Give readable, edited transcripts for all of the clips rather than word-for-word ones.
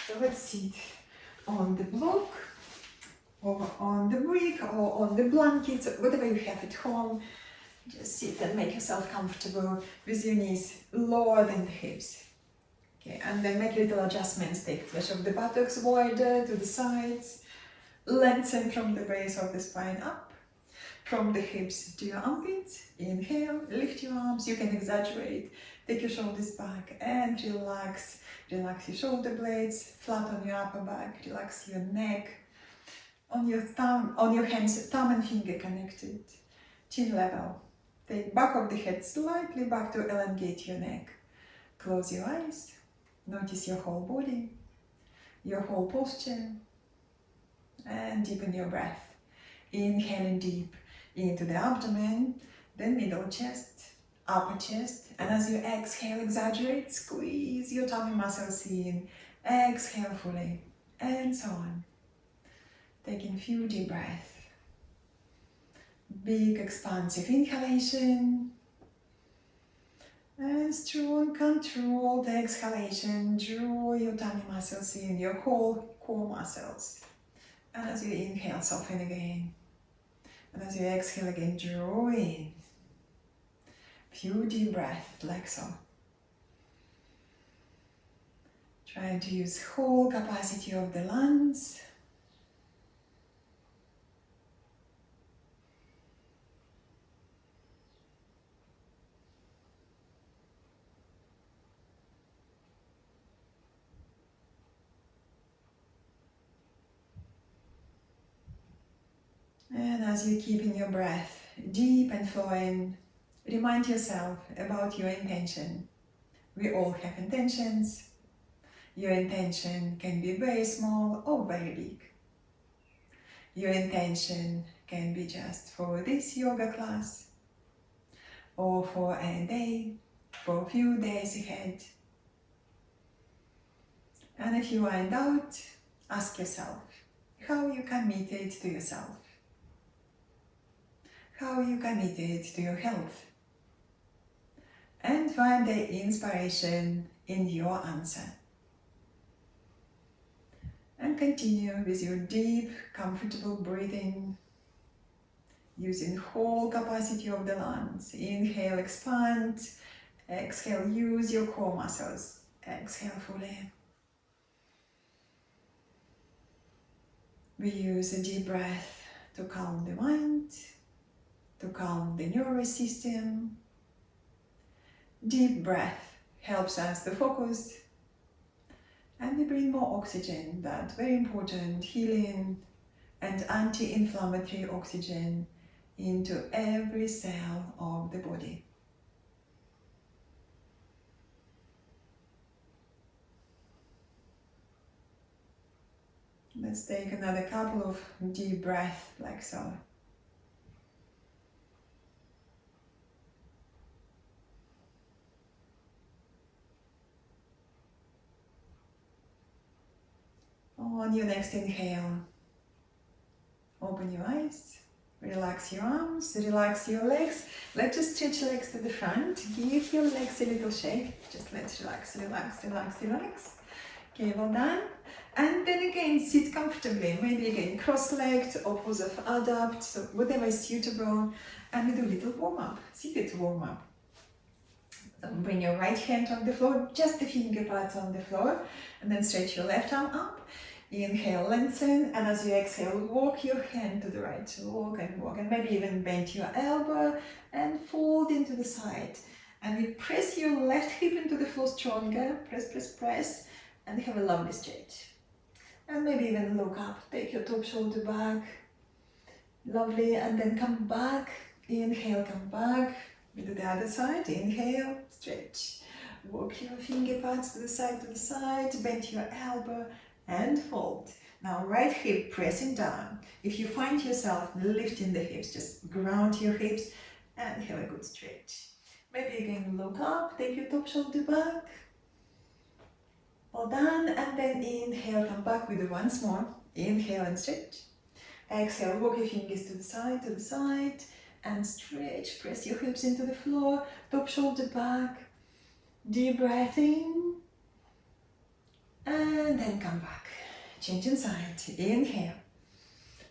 So let's sit on the block, or on the brick, or on the blanket, whatever you have at home. Just sit and make yourself comfortable with your knees lower than the hips. Okay, and then make little adjustments. Take flesh of the buttocks wider to the sides. Lengthen from the base of the spine up. From the hips to your armpits. Inhale, lift your arms. You can exaggerate. Take your shoulders back and relax. Relax your shoulder blades, flat on your upper back. Relax your neck. On your thumb, on your hands, thumb and finger connected. Chin level. Take back of the head slightly back to elongate your neck. Close your eyes. Notice your whole body, your whole posture, and deepen your breath. Inhaling deep into the abdomen, then middle chest, upper chest, and as you exhale, exaggerate, squeeze your tummy muscles in, exhale fully, and so on. Taking a few deep breaths. Big expansive inhalation. And strong, controlled exhalation. Draw your tummy muscles in, your whole core muscles. And as you inhale, soften again. And as you exhale again, draw in. Few deep breaths, like so. Trying to use whole capacity of the lungs. And as you're keeping your breath deep and flowing, remind yourself about your intention. We all have intentions. Your intention can be very small or very big. Your intention can be just for this yoga class, or for a day, for a few days ahead. And if you are in doubt, ask yourself how you committed to yourself. How you committed to your health, and find the inspiration in your answer. And continue with your deep, comfortable breathing, using whole capacity of the lungs. Inhale, expand. Exhale, use your core muscles. Exhale fully. We use a deep breath to calm the mind, to calm the nervous system. Deep breath helps us to focus, and we bring more oxygen, that very important healing and anti-inflammatory oxygen, into every cell of the body. Let's take another couple of deep breaths, like so. On your next inhale, open your eyes, relax your arms, relax your legs. Let's just stretch legs to the front. Give your legs a little shake. Just let's relax, relax, relax, relax. Okay, well done. And then again, sit comfortably. Maybe again, cross-legged or pose of adapt, so whatever is suitable. And we do a little warm-up, seated warm-up. So bring your right hand on the floor, just the finger pads on the floor, and then stretch your left arm up. Inhale, lengthen, and as you exhale, walk your hand to the right. Walk and walk, and maybe even bend your elbow and fold into the side. And you press your left hip into the floor stronger. Press, press, press, and have a lovely stretch. And maybe even look up. Take your top shoulder back. Lovely, and then come back. Inhale, come back. We do the other side. Inhale, stretch. Walk your finger pads to the side, bend your elbow, and fold. Now right hip pressing down. If you find yourself lifting the hips, just ground your hips and have a good stretch. Maybe again look up, take your top shoulder back. Well done, and then inhale, come back. We do once more. Inhale and stretch. Exhale, walk your fingers to the side, and stretch. Press your hips into the floor, top shoulder back. Deep breath in. And then come back. Changing side. Inhale.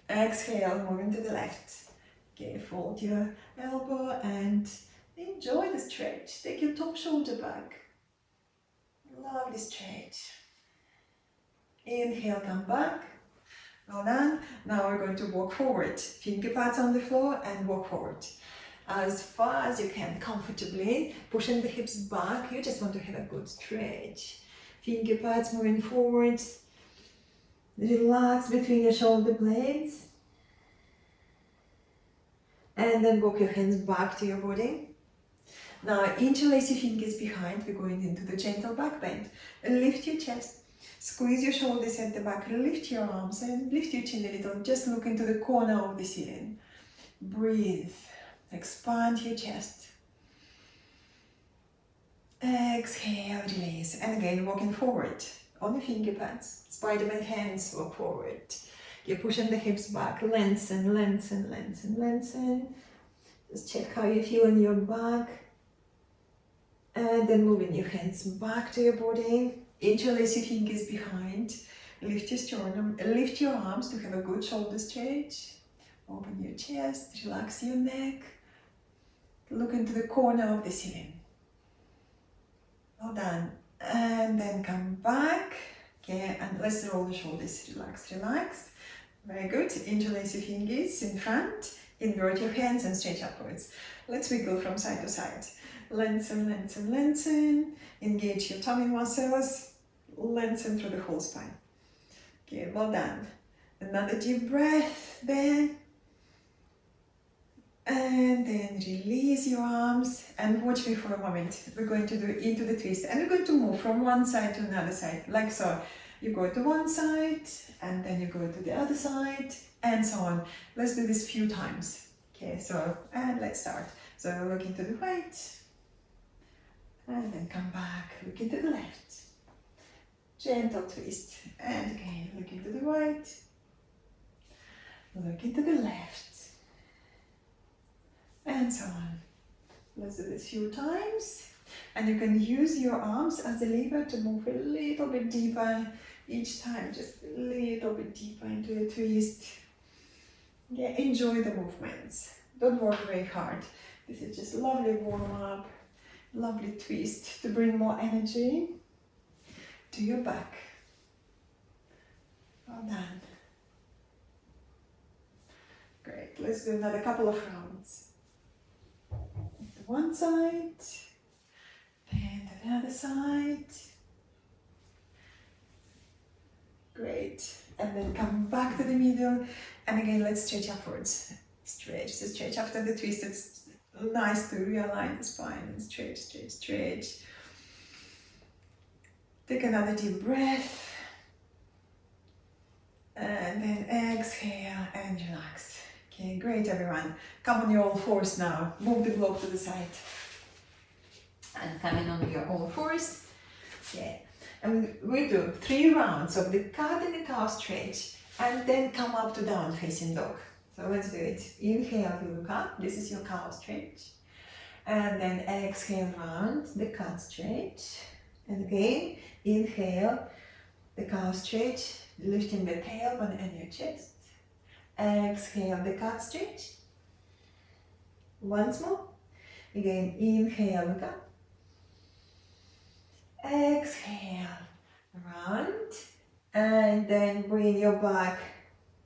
Exhale, moving to the left. Okay, fold your elbow and enjoy the stretch. Take your top shoulder back. Lovely stretch. Inhale, come back. Well done. Now we're going to walk forward. Finger pads on the floor and walk forward. As far as you can, comfortably, pushing the hips back. You just want to have a good stretch. Finger pads moving forward. Relax between your shoulder blades. And then walk your hands back to your body. Now interlace your fingers behind. We're going into the gentle back bend. And lift your chest. Squeeze your shoulders at the back. Lift your arms and lift your chin a little. Just look into the corner of the ceiling. Breathe. Expand your chest. Exhale, release. And again, walking forward on the finger pads. Spider-Man hands, walk forward. You're pushing the hips back. Lengthen, lengthen, lengthen, lengthen. Just check how you feel in your back. And then moving your hands back to your body. Interlace your fingers behind. Lift your sternum. Lift your arms to have a good shoulder stretch. Open your chest. Relax your neck. Look into the corner of the ceiling. Well done. And then come back. Okay, and let's roll the shoulders. Relax, relax. Very good. Interlace your fingers in front. Invert your hands and stretch upwards. Let's wiggle from side to side. Lengthen, lengthen, lengthen. Engage your tummy muscles. Lengthen through the whole spine. Okay, well done. Another deep breath there. And then release your arms and watch me for a moment. We're going to do into the twist and we're going to move from one side to another side, like so. You go to one side and then you go to the other side and so on. Let's do this a few times. Okay, so, and let's start. So look into the right and then come back, look into the left. Gentle twist and again, look into the right, look into the left. And so on. Let's do this a few times. And you can use your arms as a lever to move a little bit deeper each time, just a little bit deeper into a twist. Yeah, enjoy the movements. Don't work very hard. This is just lovely warm up, lovely twist to bring more energy to your back. Well done. Great. Let's do another couple of rounds. One side, and the other side. Great. And then come back to the middle. And again, let's stretch upwards. Stretch, the stretch after the twist. It's nice to realign the spine and stretch, stretch, stretch. Take another deep breath. And then exhale and relax. Okay, great everyone. Come on your all fours now. Move the block to the side. And come in on your all fours. Yeah. And we do 3 rounds of the cat and the cow stretch. And then come up to down facing dog. So let's do it. Inhale, you look up. This is your cow stretch. And then exhale round the cat stretch. And again, inhale, the cow stretch. Lifting the tailbone and your chest. Exhale the cat stretch. Once more. Again, inhale, look up. Exhale, round. And then bring your back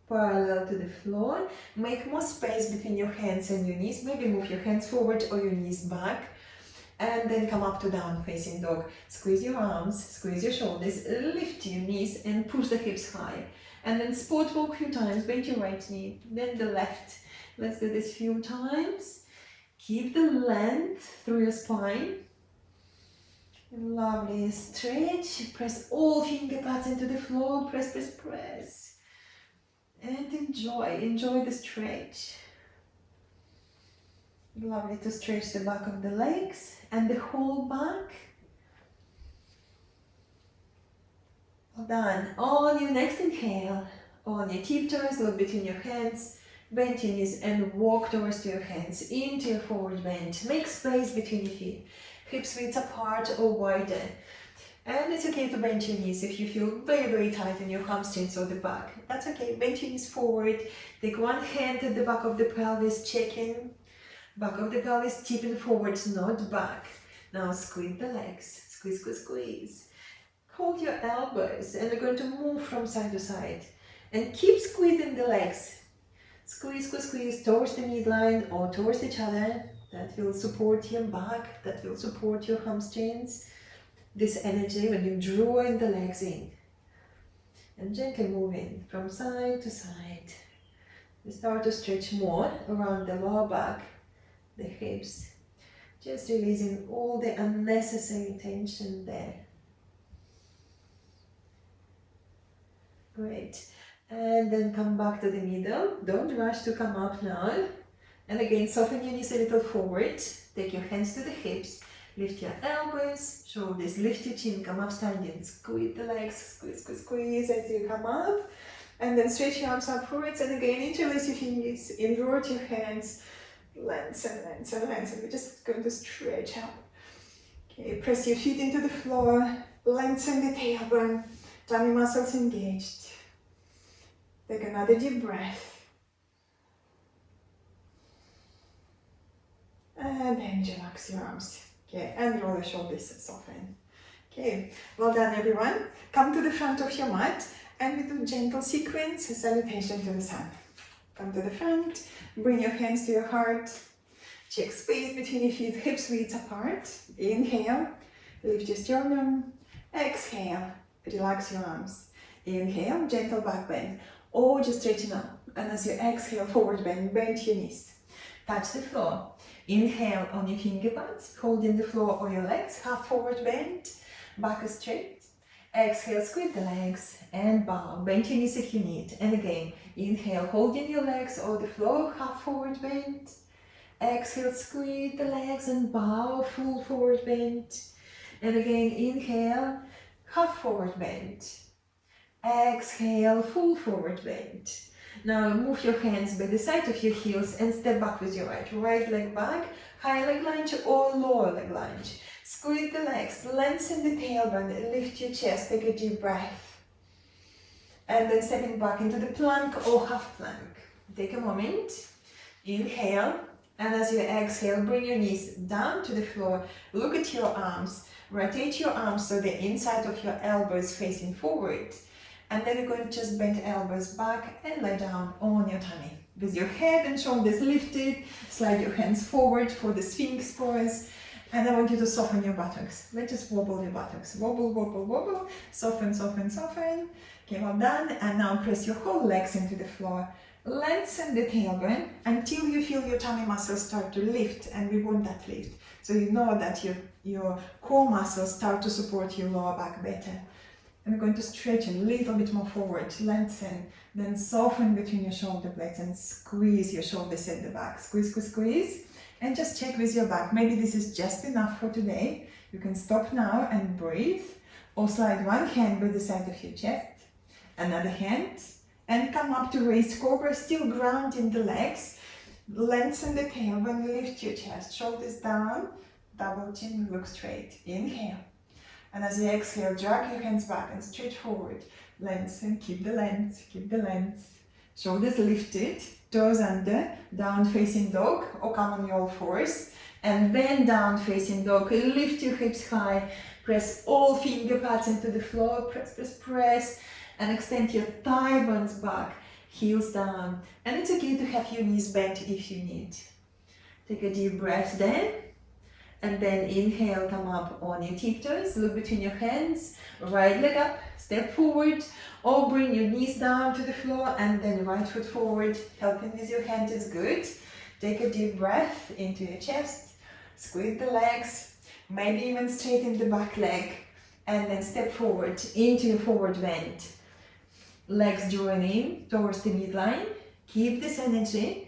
parallel to the floor. Make more space between your hands and your knees. Maybe move your hands forward or your knees back. And then come up to down facing dog. Squeeze your arms, squeeze your shoulders, lift your knees and push the hips high. And then sport walk a few times, bend your right knee, then the left. Let's do this a few times. Keep the length through your spine. Lovely stretch. Press all finger pads into the floor. Press, press, press. And enjoy the stretch. Lovely to stretch the back of the legs and the whole back. Well done. On your next inhale, on your tiptoes, look between your hands, bend your knees and walk towards your hands into your forward bend. Make space between your feet, hips width apart or wider. And it's okay to bend your knees if you feel very, very tight in your hamstrings or the back. That's okay. Bend your knees forward. Take one hand at the back of the pelvis, check in. Back of the pelvis, tipping forwards, not back. Now squeeze the legs. Squeeze, squeeze, squeeze. Hold your elbows and we're going to move from side to side. And keep squeezing the legs. Squeeze, squeeze, squeeze towards the midline or towards each other. That will support your back. That will support your hamstrings. This energy when you draw the legs in and gently moving from side to side. You start to stretch more around the lower back, the hips, just releasing all the unnecessary tension there. Great. And then come back to the middle. Don't rush to come up now. And again, soften your knees a little forward. Take your hands to the hips. Lift your elbows, shoulders, lift your chin, come up standing, squeeze the legs, squeeze, squeeze, squeeze as you come up. And then stretch your arms upwards and again interlace your fingers, invert your hands, lengthen, lengthen, lengthen. We're just going to stretch up. Okay, press your feet into the floor, lengthen the tailbone, tummy muscles engaged. Take another deep breath. And then relax your arms. Okay, and roll the shoulders, soften. Okay, well done everyone. Come to the front of your mat and we do gentle sequence, salutation to the sun. Come to the front, bring your hands to your heart. Check space between your feet, hips width apart. Inhale, lift your sternum. Exhale, relax your arms. Inhale, gentle back bend. Or just straighten up. And as you exhale, forward bend, bend your knees. Touch the floor. Inhale on your finger pads, holding the floor or your legs, half forward bend, back is straight. Exhale, squeeze the legs and bow. Bend your knees if you need. And again, inhale, holding your legs or the floor, half forward bend. Exhale, squeeze the legs and bow, full forward bend. And again, inhale, half forward bend. Exhale, full forward bend. Now move your hands by the side of your heels and step back with your right leg back, high leg lunge or lower leg lunge. Squeeze the legs, lengthen the tailbone, lift your chest, take a deep breath. And then stepping back into the plank or half plank. Take a moment, inhale, and as you exhale, bring your knees down to the floor, look at your arms, rotate your arms so the inside of your elbow is facing forward. And then you're going to just bend elbows back and lie down on your tummy. With your head and shoulders lifted, slide your hands forward for the Sphinx pose. And I want you to soften your buttocks. Let's just wobble your buttocks. Wobble, wobble, wobble. Soften, soften, soften. Okay, well done. And now press your whole legs into the floor. Lengthen the tailbone until you feel your tummy muscles start to lift. And we want that lift. So you know that your core muscles start to support your lower back better. And we're going to stretch a little bit more forward, lengthen, then soften between your shoulder blades and squeeze your shoulders at the back. Squeeze, squeeze, squeeze. And just check with your back. Maybe this is just enough for today. You can stop now and breathe. Or slide one hand by the side of your chest, another hand, and come up to raised cobra, still grounding the legs. Lengthen the tailbone, lift your chest, shoulders down, double chin, look straight. Inhale. And as you exhale, drag your hands back and stretch forward. Lengthen, keep the length, keep the length. Shoulders lifted, toes under, down facing dog, or come on your all fours. And then down facing dog, lift your hips high, press all finger pads into the floor, press, press, press, and extend your thigh bones back, heels down. And it's okay to have your knees bent if you need. Take a deep breath then. And then inhale, come up on your tiptoes, look between your hands, right leg up, step forward, or bring your knees down to the floor and then right foot forward, helping with your hand is good. Take a deep breath into your chest, squeeze the legs, maybe even straighten the back leg, and then step forward into your forward bend. Legs drawing in towards the midline, keep this energy,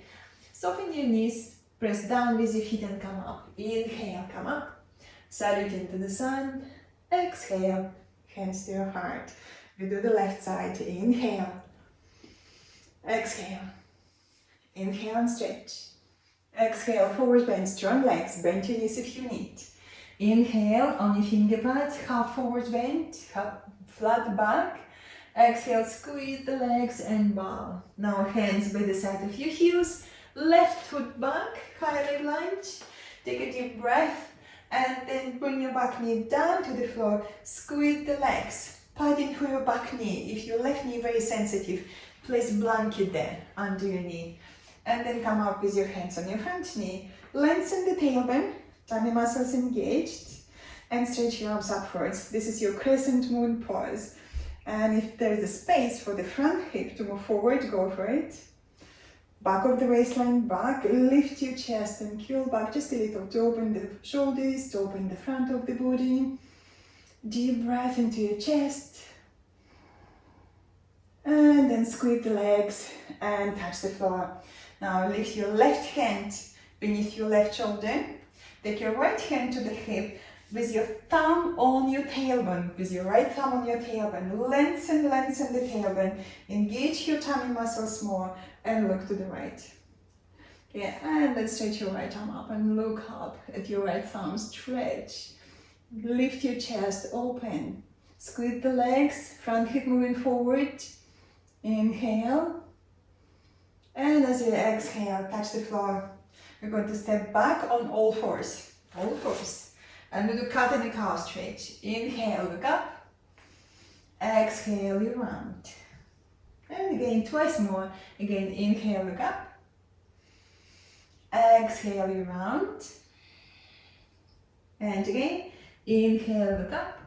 soften your knees, press down with your feet and come up. Inhale, come up. Salute into the sun. Exhale, hands to your heart. We do the left side. Inhale. Exhale. Inhale and stretch. Exhale, forward bend, strong legs. Bend your knees if you need. Inhale on your finger pads, half forward bend, half flat back. Exhale, squeeze the legs and bow. Now hands by the side of your heels, left foot back, high leg lunge. Take a deep breath and then bring your back knee down to the floor. Squeeze the legs, padding for your back knee. If your left knee very sensitive, place blanket there under your knee. And then come up with your hands on your front knee. Lengthen the tailbone, tummy muscles engaged, and stretch your arms upwards. This is your crescent moon pose. And if there is a space for the front hip to move forward, go for it. Back of the waistline back, lift your chest and curl back just a little to open the shoulders, to open the front of the body. Deep breath into your chest. And then squeeze the legs and touch the floor. Now lift your left hand beneath your left shoulder. Take your right hand to the hip with your thumb on your tailbone. With your right thumb on your tailbone. Lengthen the tailbone. Engage your tummy muscles more and look to the right. Okay, and then stretch your right arm up and look up at your right thumb. Stretch. Lift your chest, open. Squeeze the legs, front hip moving forward. Inhale. And as you exhale, touch the floor. We're going to step back on all fours. All fours. And we do cat and a cow stretch. Inhale, look up. Exhale, you round. And again, twice more. Again, inhale, look up. Exhale, you round. And again, inhale, look up.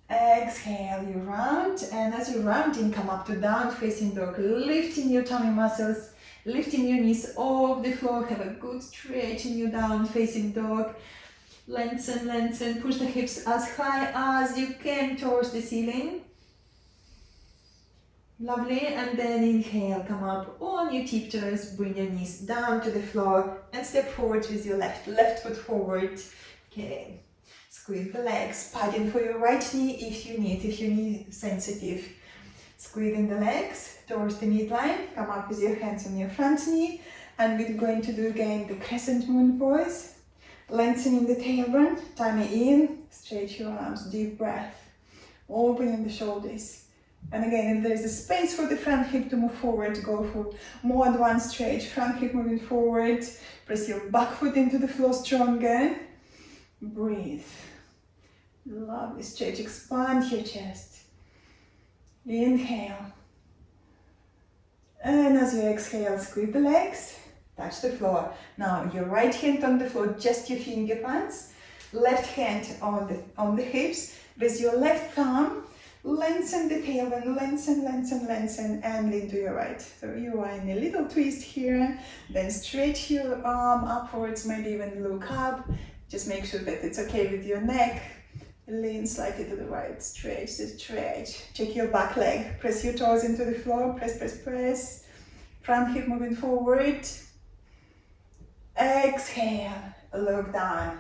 Exhale, you round. And as you're rounding, come up to down facing dog. Lifting your tummy muscles. Lifting your knees off the floor, have a good stretch in your down facing dog. Lengthen, push the hips as high as you can towards the ceiling. Lovely, and then inhale, come up on your tiptoes, bring your knees down to the floor and step forward with your left foot forward. Okay, squeeze the legs, padding for your right knee if your knee sensitive. Squeezing the legs towards the midline, come up with your hands on your front knee, and we're going to do again the crescent moon pose. Lengthening the tailbone, tummy in, stretch your arms, deep breath, opening the shoulders. And again, if there is a space for the front hip to move forward, go for more advanced stretch, front hip moving forward, press your back foot into the floor stronger, breathe. Lovely stretch, expand your chest. Inhale. And as you exhale, squeeze the legs, touch the floor. Now your right hand on the floor, just your finger pads. Left hand on the hips. With your left thumb, lengthen the tailbone, lengthen, and lean to your right. So you are in a little twist here. Then stretch your arm upwards, maybe even look up. Just make sure that it's okay with your neck. Lean slightly to the right, stretch. Check your back leg, press your toes into the floor, press. Front hip moving forward. Exhale, look down.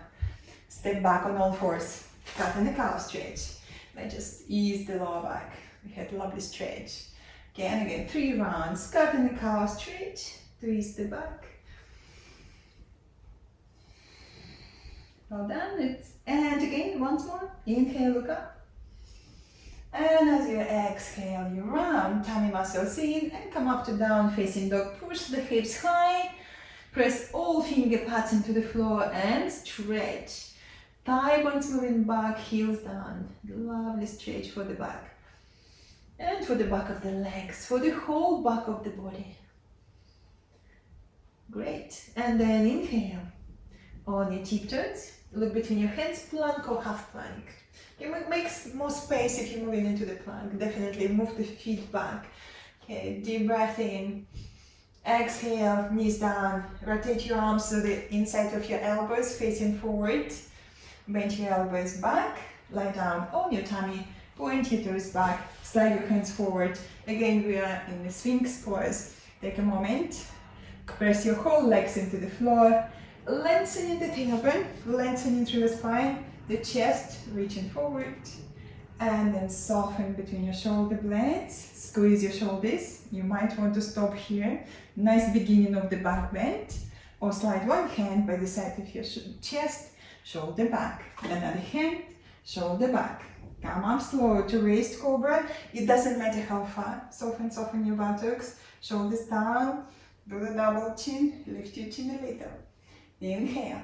Step back on all fours, cat and a cow stretch. Then just ease the lower back. We had a lovely stretch. Again, 3 rounds, cat and a cow stretch, twist the back. Well done. And again, once more. Inhale, look up. And as you exhale, you round, tummy muscles in, and come up to down facing dog. Push the hips high. Press all finger pads into the floor and stretch. Thigh bones moving back, heels down. Lovely stretch for the back. And for the back of the legs, for the whole back of the body. Great. And then inhale. On your tiptoes. Look between your hands, plank or half plank. It makes more space if you're moving into the plank. Definitely move the feet back. Okay, deep breath in. Exhale, knees down. Rotate your arms to the inside of your elbows, facing forward. Bend your elbows back. Lie down on your tummy. Point your toes back. Slide your hands forward. Again, we are in the Sphinx pose. Take a moment. Press your whole legs into the floor. Lengthening the tailbone, lengthening through the spine, the chest, reaching forward, and then soften between your shoulder blades, squeeze your shoulders. You might want to stop here. Nice beginning of the back bend, or slide one hand by the side of your chest shoulder back. Another hand, shoulder back. Come up slow to raised cobra. It doesn't matter how far. Soften your buttocks. Shoulders down. Do the double chin. Lift your chin a little. Inhale.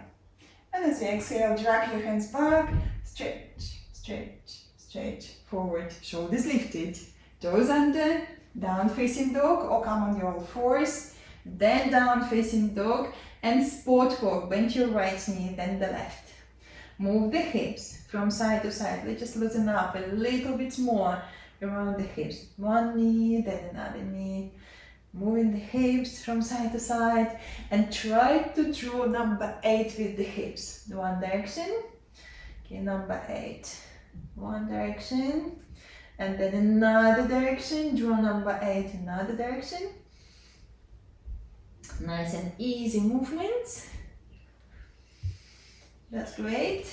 And as you exhale, drag your hands back. Stretch, stretch, stretch. Forward. Shoulders lifted. Toes under. Down facing dog or come on your all fours. Then down facing dog and sport walk. Bend your right knee, then the left. Move the hips from side to side. Let's just loosen up a little bit more around the hips. One knee, then another knee. Moving the hips from side to side and try to draw number 8 with the hips. One direction. Okay, number 8. One direction. And then another direction. Draw number 8, another direction. Nice and easy movements. That's great.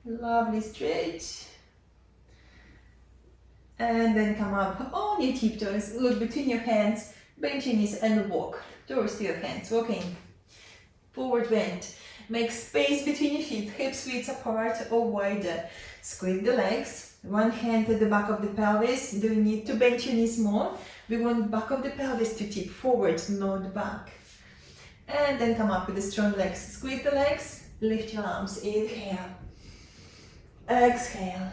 Lovely stretch. And then come up on your tiptoes. Look between your hands. Bend your knees and walk. Toes to your hands. Walking. Forward bend. Make space between your feet. Hips width apart or wider. Squeeze the legs. One hand at the back of the pelvis. Do you need to bend your knees more? We want back of the pelvis to tip forward, not back. And then come up with the strong legs. Squeeze the legs. Lift your arms. Inhale. Exhale.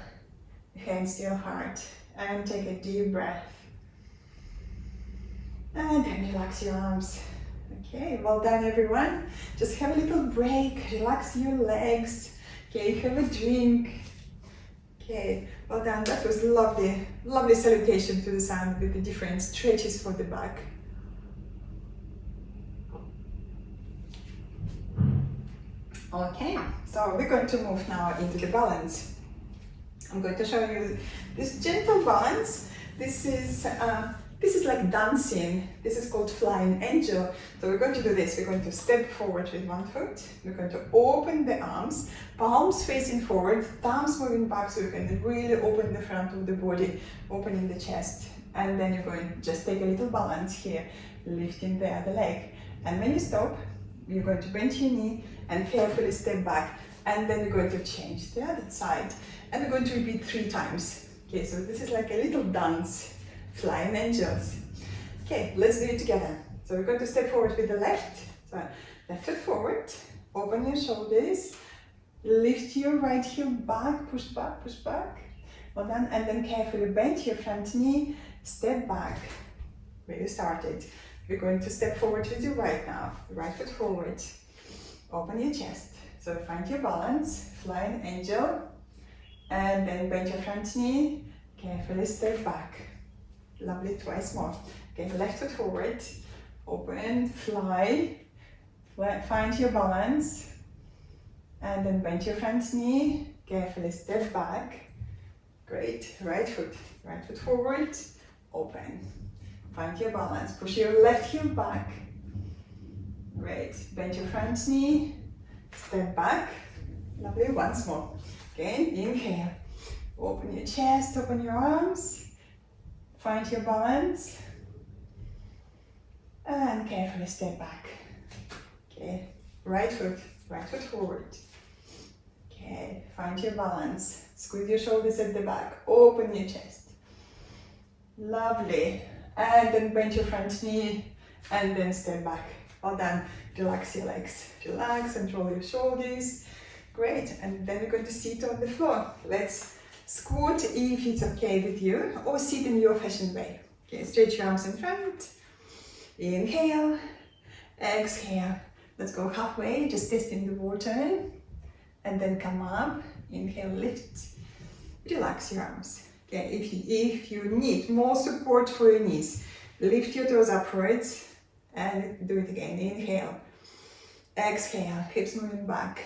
Hands to your heart. And take a deep breath. And then relax your arms. Okay, well done everyone. Just have a little break. Relax your legs. Okay, have a drink. Okay, well done. That was lovely. Lovely salutation to the sun with the different stretches for the back. Okay, so we're going to move now into the balance. I'm going to show you this gentle balance. This is like dancing. This is called flying angel. So we're going to do this. We're going to step forward with one foot. We're going to open the arms, palms facing forward, thumbs moving back so you can really open the front of the body, opening the chest. And then you're going to just take a little balance here, lifting the other leg. And when you stop, you're going to bend your knee and carefully step back. And then you're going to change the other side. And we're going to repeat 3 times. Okay, so this is like a little dance. Flying angels. Okay, let's do it together. So we're going to step forward with the left. So left foot forward, open your shoulders, lift your right heel back, push back, push back. Well done. And then carefully bend your front knee, step back where you started. We're going to step forward with your right now. Right foot forward, open your chest. So find your balance, flying angel, and then bend your front knee, carefully step back. Lovely, twice more. Okay, left foot forward, open, fly, find your balance, and then bend your front knee, carefully step back. Great, right foot forward, open, find your balance, push your left heel back. Great, bend your front knee, step back. Lovely, once more. Again, inhale, open your chest, open your arms. Find your balance and carefully step back. Okay, right foot forward. Okay, find your balance. Squeeze your shoulders at the back. Open your chest. Lovely. And then bend your front knee and then step back. Well done. Relax your legs. Relax and roll your shoulders. Great. And then we're going to sit on the floor. Let's squat if it's okay with you, or sit in your fashion way. Okay, stretch your arms in front. Inhale, exhale. Let's go halfway, just testing the water. And then come up. Inhale, lift. Relax your arms. Okay, if you need more support for your knees, lift your toes upwards and do it again. Inhale, exhale, hips moving back.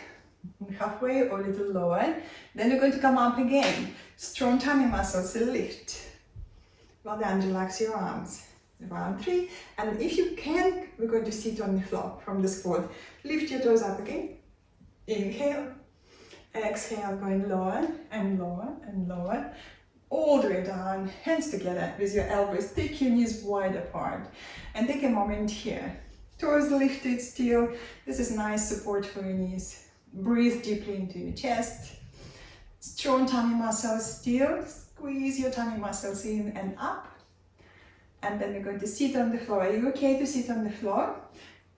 Halfway or a little lower. Then we're going to come up again. Strong tummy muscles, lift. Well done, relax your arms. Round 3. And if you can, we're going to sit on the floor from the squat. Lift your toes up again. Inhale. Exhale, going lower and lower and lower. All the way down, hands together with your elbows. Take your knees wide apart. And take a moment here. Toes lifted still. This is nice support for your knees. Breathe deeply into your chest. Strong tummy muscles still. Squeeze your tummy muscles in and up. And then we're going to sit on the floor. Are you okay to sit on the floor?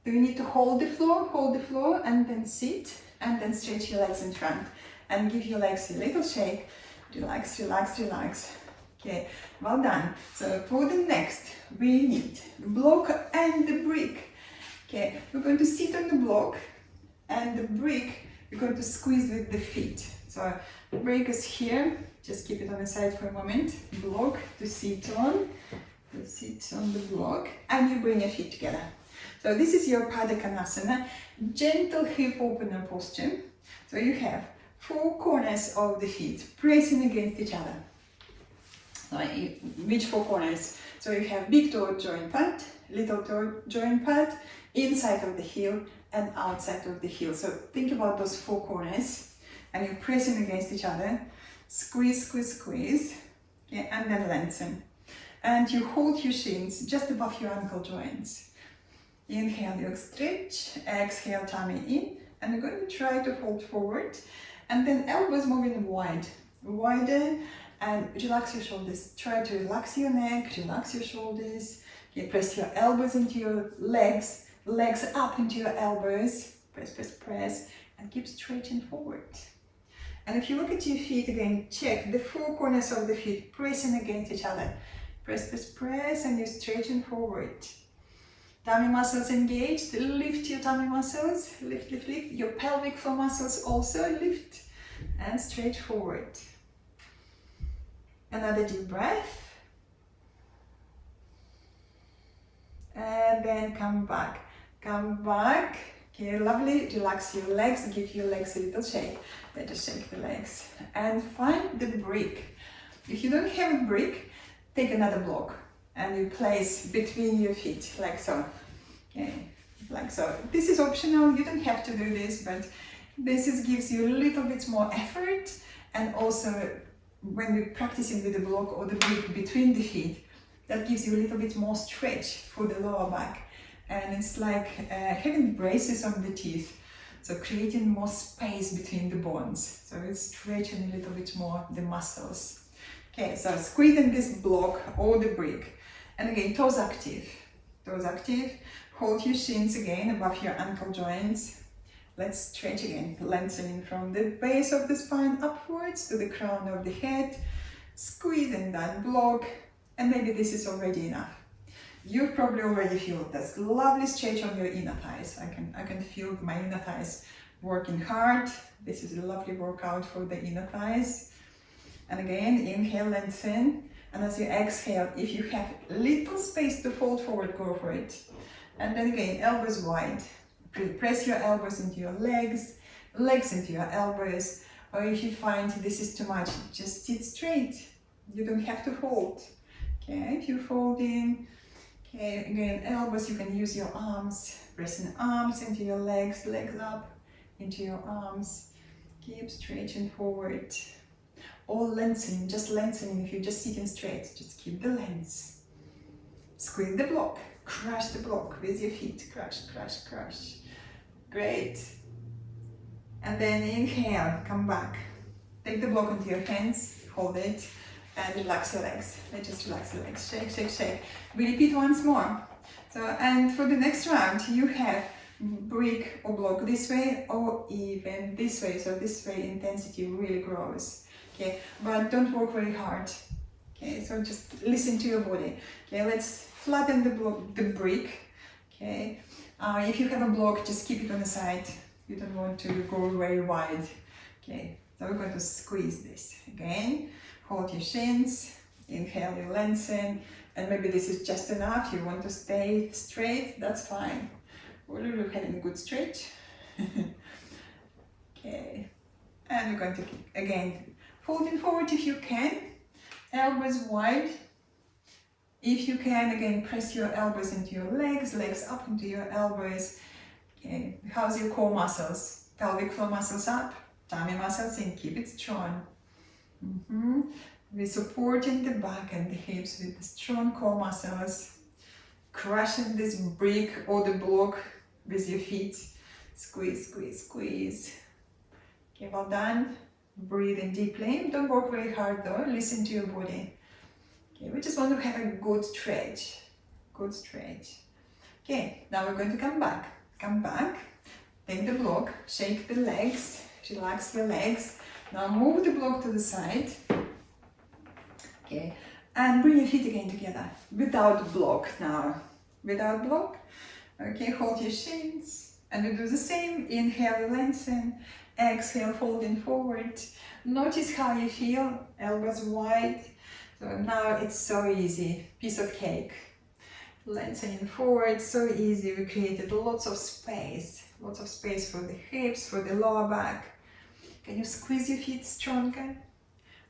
Do you need to hold the floor? Hold the floor and then sit. And then stretch your legs in front. And give your legs a little shake. Relax, relax, relax. Okay, well done. So for the next, we need block and the brick. Okay, we're going to sit on the block. And the brick, we're going to squeeze with the feet. So the brick is here. Just keep it on the side for a moment. Block to sit on. You sit on the block and you bring your feet together. So this is your Padasana, gentle hip opener posture. So you have 4 corners of the feet pressing against each other. So which 4 corners? So you have big toe joint pad, little toe joint pad, inside of the heel and outside of the heel. So think about those 4 corners and you're pressing against each other. Squeeze, squeeze, squeeze, okay, and then lengthen. And you hold your shins just above your ankle joints. Inhale, you stretch, exhale, tummy in, and you're going to try to hold forward. And then elbows moving wide, wider, and relax your shoulders. Try to relax your neck, relax your shoulders. Okay, press your elbows into your legs, legs up into your elbows. Press, press, press, and keep stretching forward. And if you look at your feet again, check the 4 corners of the feet pressing against each other. Press, press, press, and you're stretching forward. Tummy muscles engaged. Lift your tummy muscles. Lift, lift, lift. Your pelvic floor muscles also lift and stretch forward. Another deep breath. And then come back. Come back. Okay, lovely. Relax your legs. Give your legs a little shake. Then just shake the legs. And find the brick. If you don't have a brick, take another block and you place between your feet, like so. Okay, like so. This is optional, you don't have to do this, but this gives you a little bit more effort, and also when you're practicing with the block or the brick between the feet, that gives you a little bit more stretch for the lower back. And it's like having braces on the teeth, so creating more space between the bones. So it's stretching a little bit more the muscles. Okay, so squeezing this block or the brick. And again, toes active. Toes active. Hold your shins again above your ankle joints. Let's stretch again, lengthening from the base of the spine upwards to the crown of the head. Squeezing that block. And maybe this is already enough. You probably already feel this lovely stretch on your inner thighs. I can feel my inner thighs working hard. This is a lovely workout for the inner thighs. And again, inhale, lengthen. And as you exhale, if you have little space to fold forward, go for it. And then again, elbows wide. Press your elbows into your legs, legs into your elbows. Or if you find this is too much, just sit straight. You don't have to fold. Okay, if you fold in, okay, again, elbows, you can use your arms. Pressing arms into your legs, legs up into your arms. Keep stretching forward. Or lengthening, just lengthening. If you're just sitting straight, just keep the length. Squeeze the block, crush the block with your feet, crush, crush, crush. Great. And then inhale, come back. Take the block into your hands, hold it, and relax your legs. Let's just relax the legs, shake, shake, shake. We repeat once more. So, and for the next round, you have brick or block this way or even this way. So this way intensity really grows. Okay, but don't work very hard. Okay, so just listen to your body. Okay, let's flatten the brick. Okay, if you have a block, just keep it on the side. You don't want to go very wide. Okay, so we're going to squeeze this again. Hold your shins. Inhale, you lengthen, and maybe this is just enough. You want to stay straight. That's fine. We're having a good stretch. Okay, and we're going to again. Folding forward if you can, elbows wide. If you can, again, press your elbows into your legs, legs up into your elbows. Okay, how's your core muscles? Pelvic floor muscles up, tummy muscles in, keep it strong. We're supporting the back and the hips with the strong core muscles. Crushing this brick or the block with your feet. Squeeze, squeeze, squeeze. Okay, well done. Breathe in deeply. Don't work very hard though. Listen to your body. Okay, we just want to have a good stretch. Good stretch. Okay, now we're going to come back. Come back. Take the block. Shake the legs. Relax your legs. Now move the block to the side. Okay, and bring your feet again together. Without block now. Without block. Okay, hold your shins. And we do the same. Inhale, lengthen. Exhale, folding forward. Notice how you feel. Elbows wide. So now it's so easy. Piece of cake. Lengthening forward, so easy. We created lots of space. Lots of space for the hips, for the lower back. Can you squeeze your feet stronger?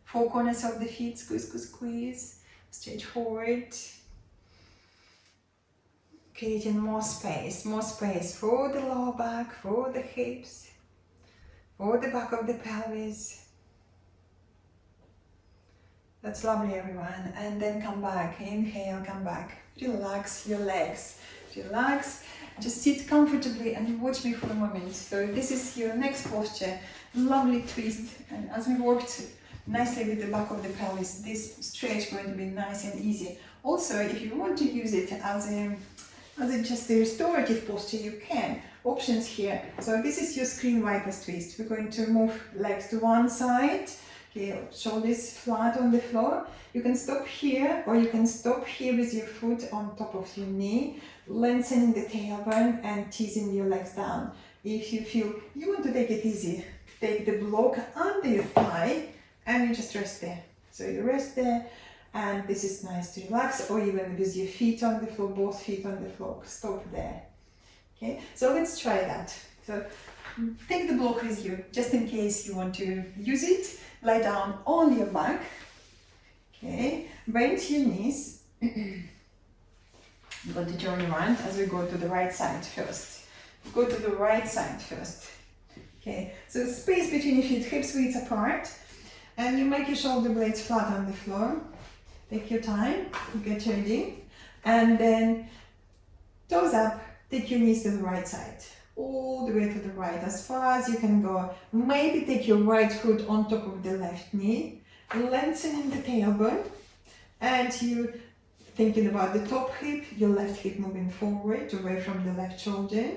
Four corners of the feet, squeeze, squeeze, squeeze. Stretch forward. Creating more space for the lower back, for the hips, for the back of the pelvis. That's lovely, everyone. And then come back. Inhale, come back. Relax your legs. Relax. Just sit comfortably and watch me for a moment. So this is your next posture. Lovely twist. And as we worked nicely with the back of the pelvis, this stretch is going to be nice and easy. Also, if you want to use it as just a restorative posture, you can. Options here. So this is your screen wipers twist. We're going to move legs to one side. Okay, shoulders flat on the floor. You can stop here, or you can stop here with your foot on top of your knee, lengthening the tailbone and teasing your legs down. If you feel you want to take it easy, take the block under your thigh and you just rest there. So you rest there, and this is nice to relax, or even with your feet on the floor, both feet on the floor. Stop there. Okay, so let's try that. So take the block with you, just in case you want to use it. Lie down on your back. Okay, bend your knees. You're going to turn around as we go to the right side first. Go to the right side first. Okay, so space between your feet, hips width apart, and you make your shoulder blades flat on the floor. Take your time, get ready, and then toes up, take your knees to the right side. All the way to the right, as far as you can go. Maybe take your right foot on top of the left knee, lengthening the tailbone, and you thinking about the top hip, your left hip moving forward, away from the left shoulder,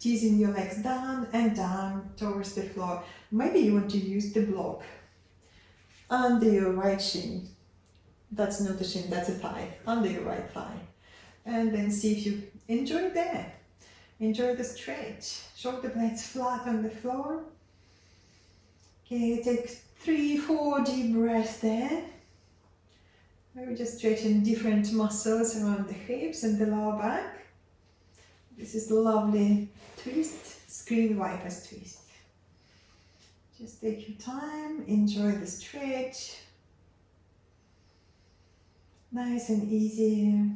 teasing your legs down and down towards the floor. Maybe you want to use the block under your right shin. That's not a shin, that's a thigh, under your right thigh. And then see if you enjoy there. Enjoy the stretch. Shoulder blades flat on the floor. Okay, take 3-4 deep breaths there. Maybe just stretching different muscles around the hips and the lower back. This is the lovely twist, screen wipers twist. Just take your time, enjoy the stretch. Nice and easy.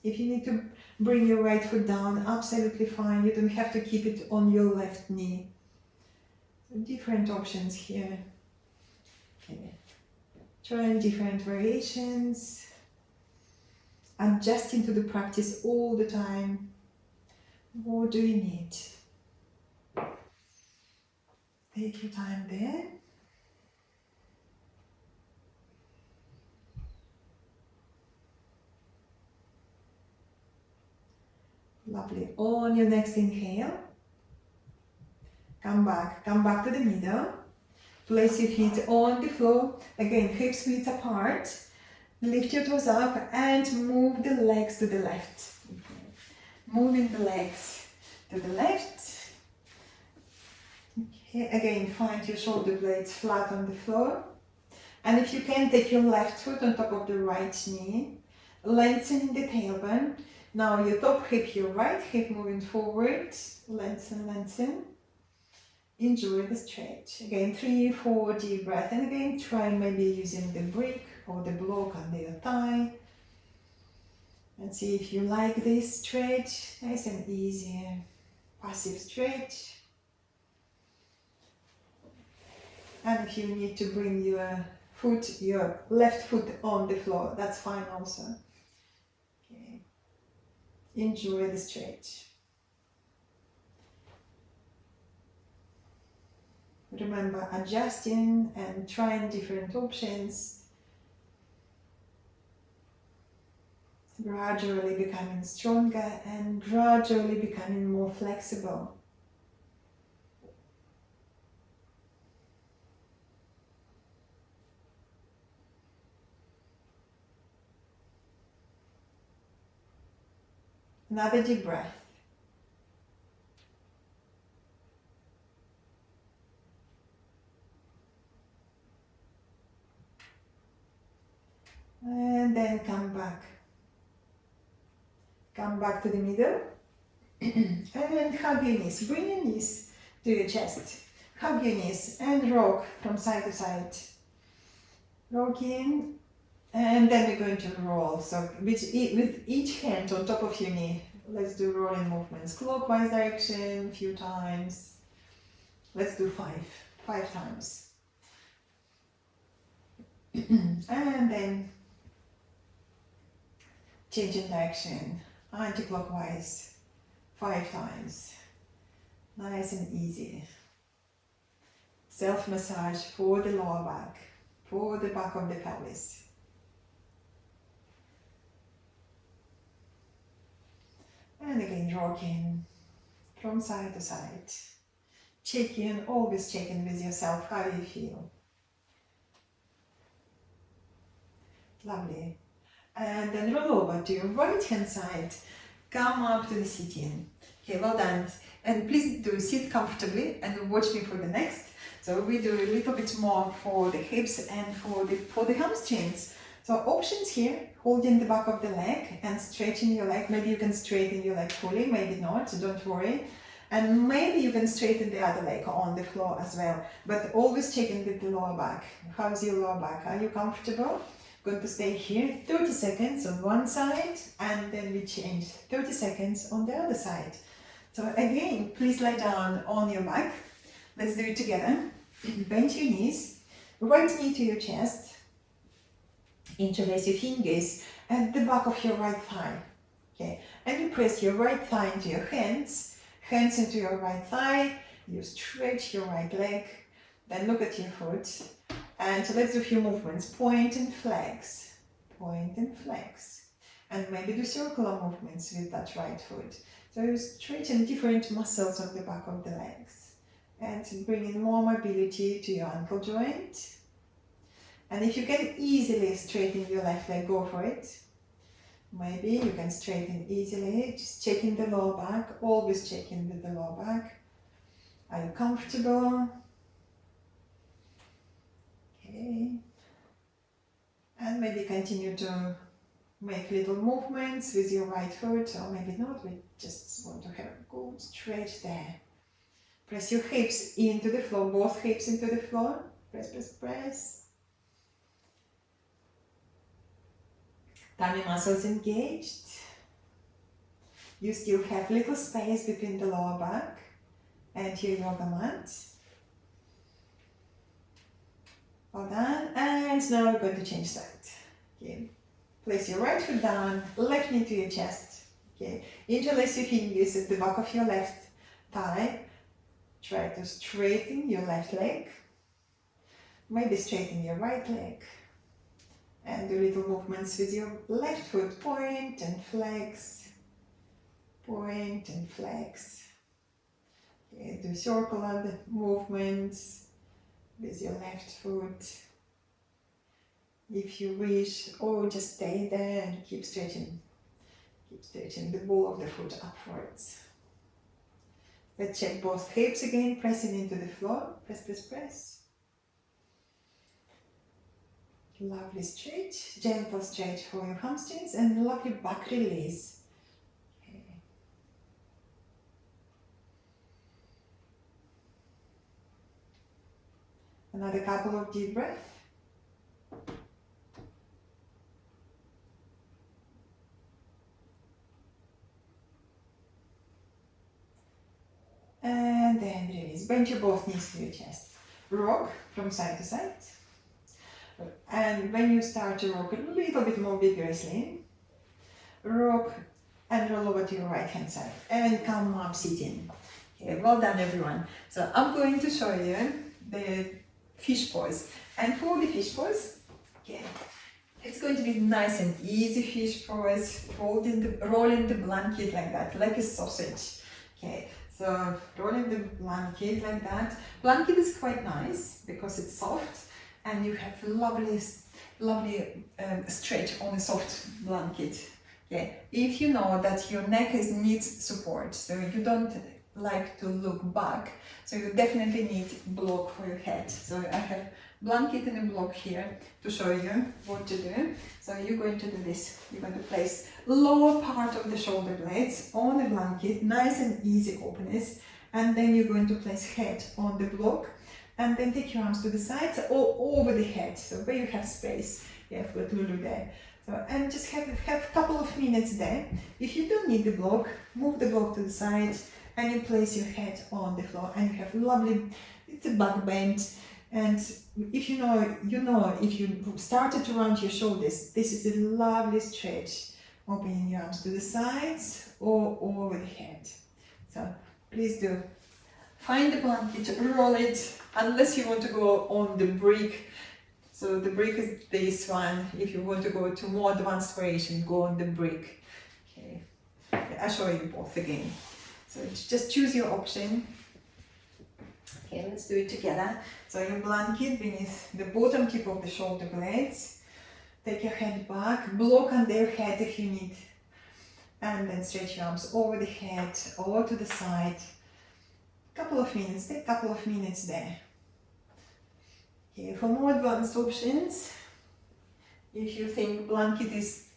If you need to bring your right foot down, absolutely fine. You don't have to keep it on your left knee. So different options here. Okay. Trying different variations. Adjusting to the practice all the time. What do you need? Take your time there. Lovely. On your next inhale, come back to the middle. Place your feet on the floor. Again, hips width apart. Lift your toes up and move the legs to the left. Moving the legs to the left. Okay. Again, find your shoulder blades flat on the floor. And if you can, take your left foot on top of the right knee, lengthening the tailbone. Now your top hip, your right hip moving forward, lengthen, lengthen. Enjoy the stretch. Again, 3-4 deep breaths. And again, try maybe using the brick or the block under your thigh. And see if you like this stretch. Nice and easy. Passive stretch. And if you need to bring your foot, your left foot on the floor, that's fine also. Enjoy the stretch. Remember adjusting and trying different options, gradually becoming stronger and gradually becoming more flexible. Another deep breath. And then come back. Come back to the middle. And hug your knees. Bring your knees to your chest. Hug your knees and rock from side to side. Rocking. And then we're going to roll. So with each hand on top of your knee, let's do rolling movements. Clockwise direction, few times. Let's do 5 times. And then changing direction, anti-clockwise, 5 times. Nice and easy. Self-massage for the lower back, for the back of the pelvis. And again, rocking from side to side. Check in, always check in with yourself, how you feel. Lovely. And then roll over to your right hand side. Come up to the sitting. Okay, well done. And please do sit comfortably and watch me for the next. So we do a little bit more for the hips and for the hamstrings. So options here, holding the back of the leg and stretching your leg. Maybe you can straighten your leg fully, maybe not, so don't worry. And maybe you can straighten the other leg on the floor as well. But always check in with the lower back. How's your lower back? Are you comfortable? Going to stay here 30 seconds on one side and then we change 30 seconds on the other side. So again, please lie down on your back. Let's do it together. Bend your knees, right knee to your chest. Interlace your fingers at the back of your right thigh. Okay, and you press your right thigh into your hands into your right thigh. You stretch your right leg, then look at your foot. And so let's do a few movements. Point and flex, point and flex. And maybe do circular movements with that right foot. So you straighten different muscles on the back of the legs. And bring in more mobility to your ankle joint. And if you can easily straighten your left leg, go for it. Maybe you can straighten easily, just checking the lower back, always checking with the lower back. Are you comfortable? Okay. And maybe continue to make little movements with your right foot, or maybe not, we just want to have a good stretch there. Press your hips into the floor, both hips into the floor. Press, press, press. Tummy muscles engaged. You still have little space between the lower back and your yoga mat. Well done. And now we're going to change side. Okay. Place your right foot down, left knee to your chest. Okay. Interlace your fingers at the back of your left thigh. Try to straighten your left leg. Maybe straighten your right leg. And do little movements with your left foot. Point and flex. Point and flex. Okay, do circular movements with your left foot. If you wish, or just stay there and keep stretching. Keep stretching the ball of the foot upwards. Let's check both hips again, pressing into the floor. Press, press, press. Lovely stretch, gentle stretch for your hamstrings and lovely back release. Okay. Another couple of deep breaths. And then release. Bend your both knees to your chest. Rock from side to side. And when you start to rock a little bit more vigorously, rock and roll over to your right hand side and come up sitting. Okay, well done everyone. So I'm going to show you the fish pose. And for the fish pose, okay, it's going to be nice and easy fish pose, rolling the blanket like that, like a sausage. Okay, so rolling the blanket like that. Blanket is quite nice because it's soft and you have lovely stretch on a soft blanket. Yeah, if you know that your neck needs support, so you don't like to look back, so you definitely need block for your head. So I have blanket and a block here to show you what to do. So you're going to do this. You're going to place lower part of the shoulder blades on the blanket, nice and easy openness, and then you're going to place head on the block, and then take your arms to the sides or over the head, so where you have space. Yeah, I've got Lulu there. So, and just have a couple of minutes there. If you don't need the block, move the block to the side and you place your head on the floor and you have lovely, it's a back bend. And if you know, if you started to round your shoulders, this is a lovely stretch. Opening your arms to the sides or over the head. So please do. Find the blanket, roll it, unless you want to go on the brick. So the brick is this one. If you want to go to more advanced variation, go on the brick. Okay, I'll show you both again. So just choose your option. Okay, let's do it together. So your blanket beneath the bottom tip of the shoulder blades. Take your head back, block under your head if you need. And then stretch your arms over the head or to the side. Couple of minutes, take a couple of minutes there. Okay, for more advanced options, if you think blanket is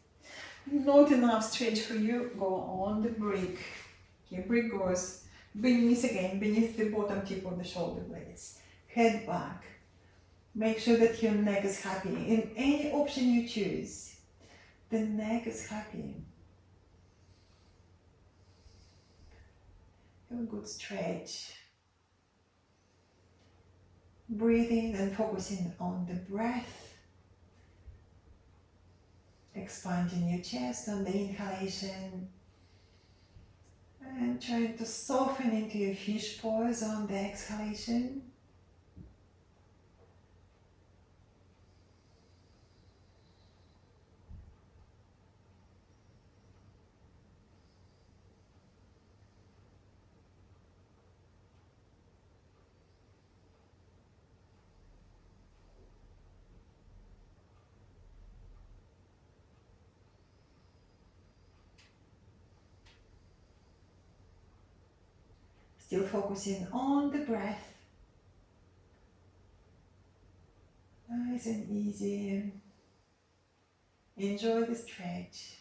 not enough stretch for you, go on the brick. Okay, brick goes beneath the bottom tip of the shoulder blades. Head back. Make sure that your neck is happy. In any option you choose, the neck is happy. Have a good stretch. Breathing and focusing on the breath. Expanding your chest on the inhalation. And trying to soften into your fish pose on the exhalation. Still focusing on the breath. Nice and easy. Enjoy the stretch.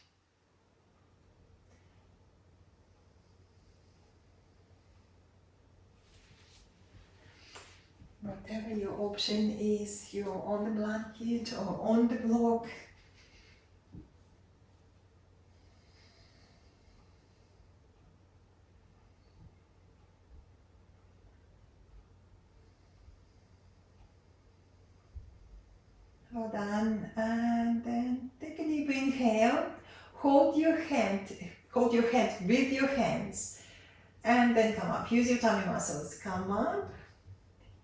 Whatever your option is, you're on the blanket or on the block. Well done, and then take a deep inhale, hold your head with your hands, and then come up, use your tummy muscles, come up,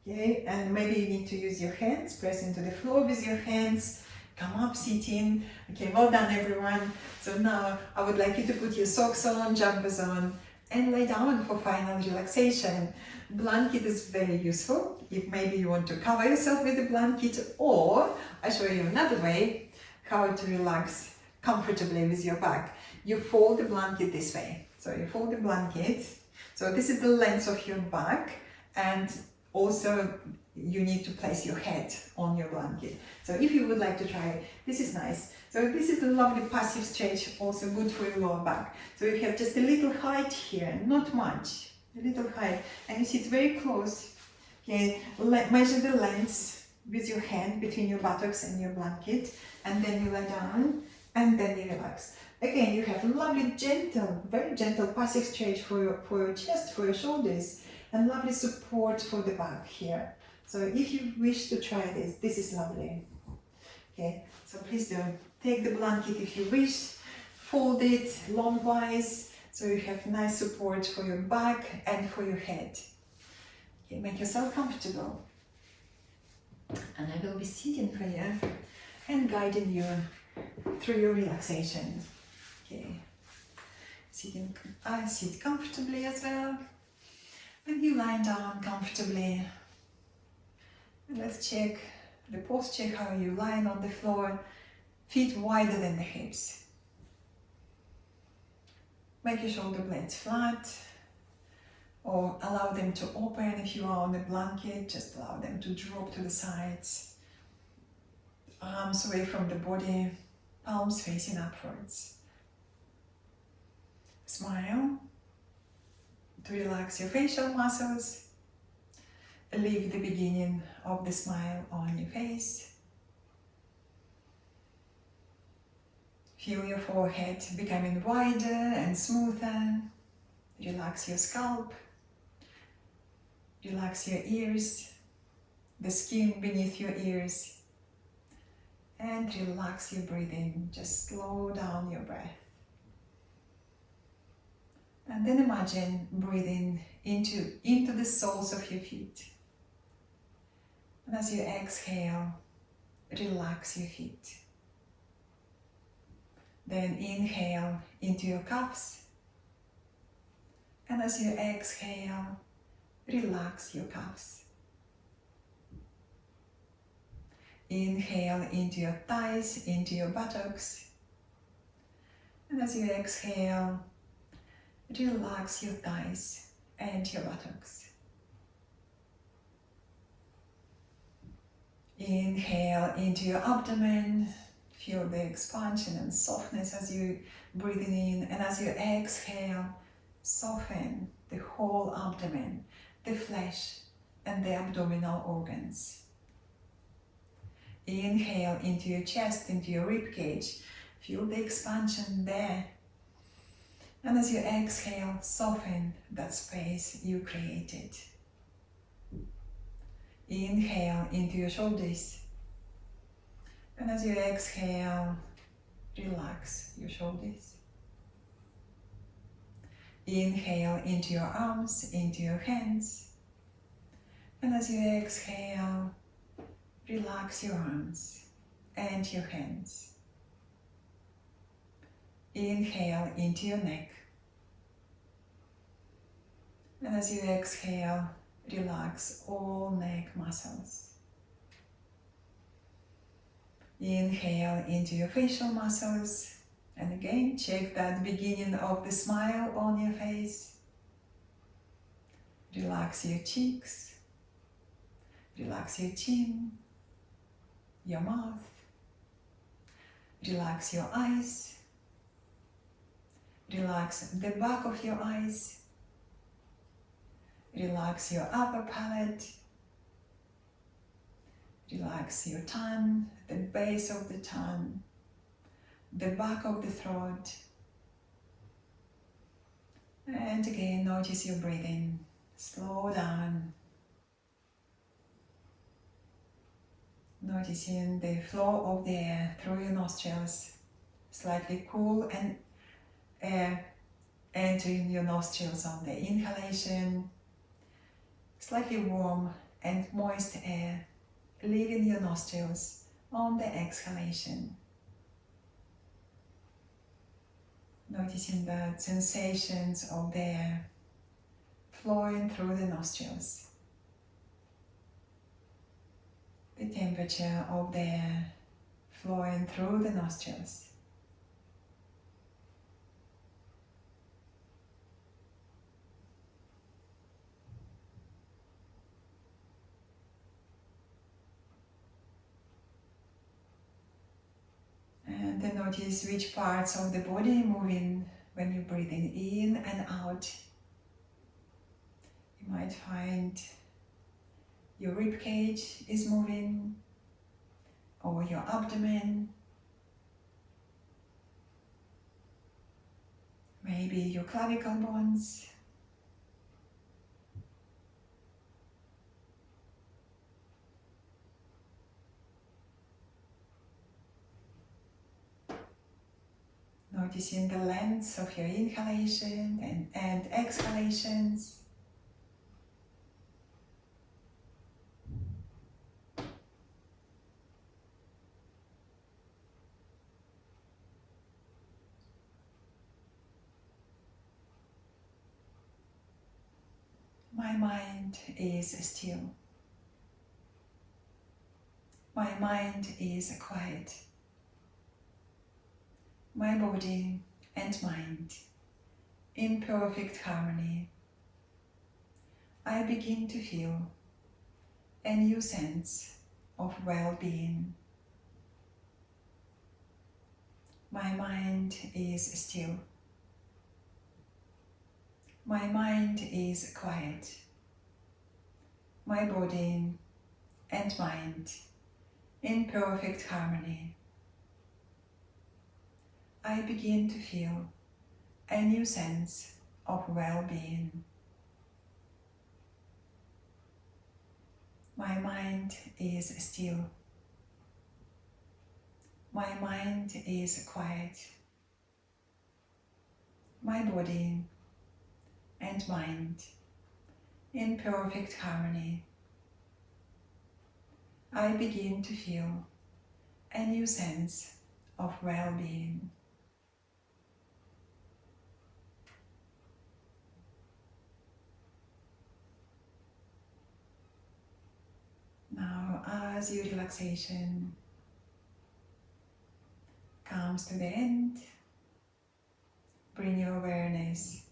okay, and maybe you need to use your hands, press into the floor with your hands, come up, sit in, okay, well done everyone. So now I would like you to put your socks on, jumpers on, and lay down for final relaxation. Blanket is very useful if maybe you want to cover yourself with a blanket, or I show you another way how to relax comfortably with your back. You fold the blanket this way. So you fold the blanket. So this is the length of your back, and also you need to place your head on your blanket. So if you would like to try it, this is nice. So this is a lovely passive stretch, also good for your lower back. So you have just a little height here, not much, a little height, and you sit very close. Okay, measure the length with your hand between your buttocks and your blanket, and then you lie down, and then you relax. Again, you have lovely, gentle, very gentle passive stretch for your chest, for your shoulders, and lovely support for the back here. So if you wish to try this, this is lovely. Okay, so please do take the blanket if you wish, fold it longwise, so you have nice support for your back and for your head. Okay, make yourself comfortable. I will be sitting for you and guiding you through your relaxation. Okay. I sit comfortably as well. And you lie down comfortably. And let's check the posture, how you lying on the floor, feet wider than the hips. Make your shoulder blades flat, or allow them to open. If you are on a blanket, just allow them to drop to the sides. Arms away from the body, palms facing upwards. Smile to relax your facial muscles. Leave the beginning of the smile on your face. Feel your forehead becoming wider and smoother. Relax your scalp. Relax your ears, the skin beneath your ears. And relax your breathing. Just slow down your breath. And then imagine breathing into the soles of your feet. And as you exhale, relax your feet. Then inhale into your calves. And as you exhale, relax your calves. Inhale into your thighs, into your buttocks. And as you exhale, relax your thighs and your buttocks. Inhale into your abdomen. Feel the expansion and softness as you breathe in, and as you exhale, soften the whole abdomen, the flesh and the abdominal organs. Inhale into your chest, into your rib cage. Feel the expansion there. And as you exhale, soften that space you created. Inhale into your shoulders. And as you exhale, relax your shoulders. Inhale into your arms, into your hands. And as you exhale, relax your arms and your hands. Inhale into your neck. And as you exhale, relax all neck muscles. Inhale into your facial muscles. And again, check that beginning of the smile on your face. Relax your cheeks. Relax your chin, your mouth. Relax your eyes. Relax the back of your eyes. Relax your upper palate. Relax your tongue, the base of the tongue, the back of the throat. And again, notice your breathing. Slow down. Noticing the flow of the air through your nostrils. Slightly cool and air entering your nostrils on the inhalation. Slightly warm and moist air leaving your nostrils on the exhalation. Noticing the sensations of the air flowing through the nostrils. The temperature of the air flowing through the nostrils. And then notice which parts of the body moving when you're breathing in and out. You might find your rib cage is moving, or your abdomen, maybe your clavicle bones. Noticing the length of your inhalation and exhalations. My mind is still. My mind is quiet. My body and mind in perfect harmony. I begin to feel a new sense of well-being. My mind is still. My mind is quiet. My body and mind in perfect harmony. I begin to feel a new sense of well-being. My mind is still. My mind is quiet. My body and mind in perfect harmony. I begin to feel a new sense of well-being. Now, as your relaxation comes to the end, bring your awareness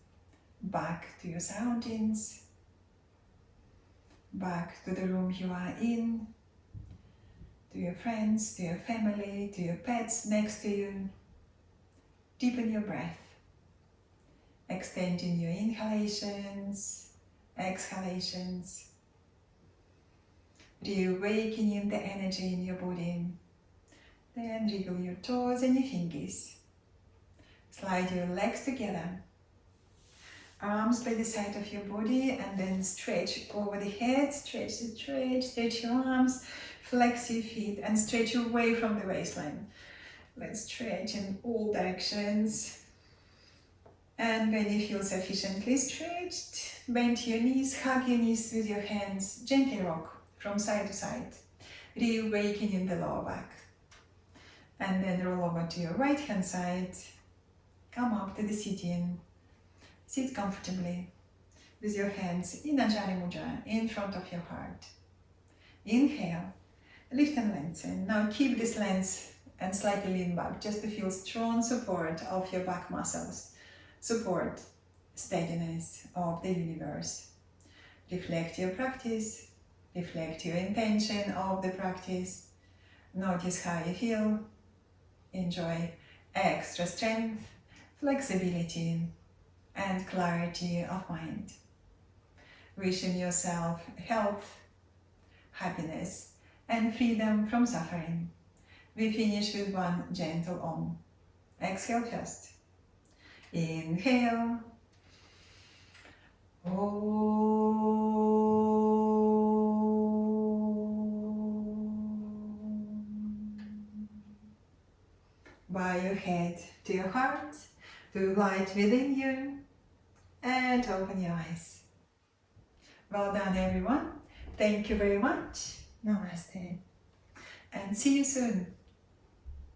back to your surroundings, back to the room you are in, to your friends, to your family, to your pets next to you. Deepen your breath, extending your inhalations, exhalations, reawakening the energy in your body. Then wriggle your toes and your fingers. Slide your legs together. Arms by the side of your body, and then stretch over the head. Stretch your arms. Flex your feet and stretch away from the waistline. Let's stretch in all directions. And when you feel sufficiently stretched, bend your knees, hug your knees with your hands, gently rock from side to side, reawakening the lower back. And then roll over to your right hand side, come up to the sitting, sit comfortably with your hands in Anjali Mudra in front of your heart. Inhale, lift and lengthen. Now keep this length and slightly lean back just to feel strong support of your back muscles. Support, steadiness of the universe. Reflect your practice, reflect your intention of the practice. Notice how you feel. Enjoy extra strength, flexibility, and clarity of mind. Wishing yourself health, happiness, and freedom from suffering. We finish with one gentle Om. Exhale first. Inhale. Bow your head to your heart, to light within you, and open your eyes. Well done, everyone. Thank you very much. Namaste. And see you soon.